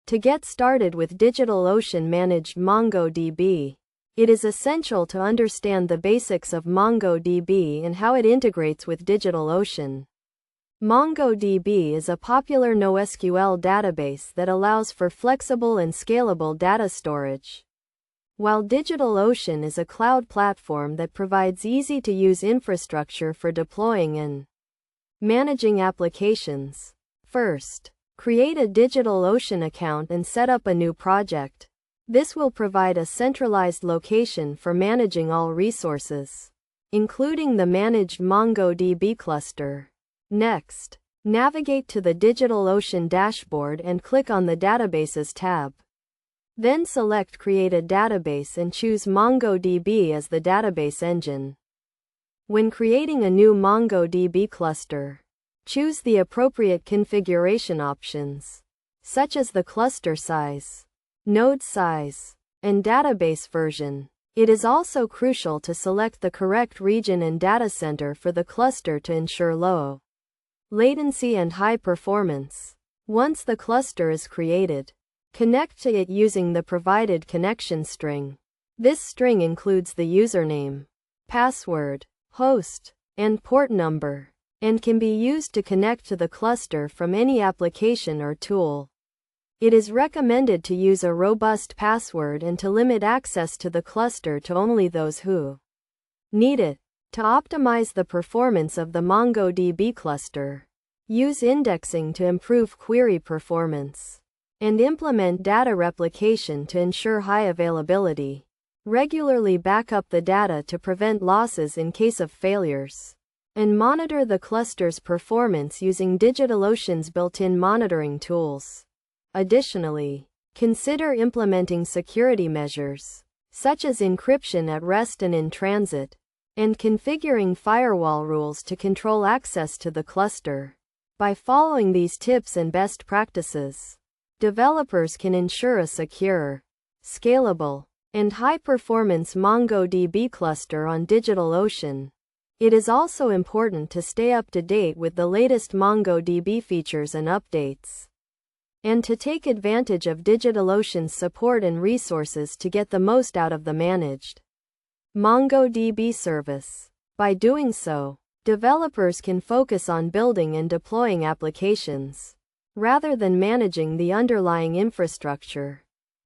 To get started with DigitalOcean Managed MongoDB, it is essential to understand the basics of MongoDB and how it integrates with DigitalOcean. MongoDB is a popular NoSQL database that allows for flexible and scalable data storage, while DigitalOcean is a cloud platform that provides easy-to-use infrastructure for deploying and managing applications. First, create a DigitalOcean account and set up a new project. This will provide a centralized location for managing all resources, including the managed MongoDB cluster. Next, navigate to the DigitalOcean dashboard and click on the Databases tab. Then select Create a Database and choose MongoDB as the database engine. When creating a new MongoDB cluster, choose the appropriate configuration options, such as the cluster size, node size, and database version. It is also crucial to select the correct region and data center for the cluster to ensure low latency and high performance. Once the cluster is created, connect to it using the provided connection string. This string includes the username, password, host, and port number, and can be used to connect to the cluster from any application or tool. It is recommended to use a robust password and to limit access to the cluster to only those who need it. To optimize the performance of the MongoDB cluster, use indexing to improve query performance, and implement data replication to ensure high availability. Regularly back up the data to prevent losses in case of failures, and monitor the cluster's performance using DigitalOcean's built-in monitoring tools. Additionally, consider implementing security measures, such as encryption at rest and in transit, and configuring firewall rules to control access to the cluster. By following these tips and best practices, developers can ensure a secure, scalable, and high-performance MongoDB cluster on DigitalOcean. It is also important to stay up to date with the latest MongoDB features and updates, and to take advantage of DigitalOcean's support and resources to get the most out of the managed MongoDB service. By doing so, developers can focus on building and deploying applications, rather than managing the underlying infrastructure.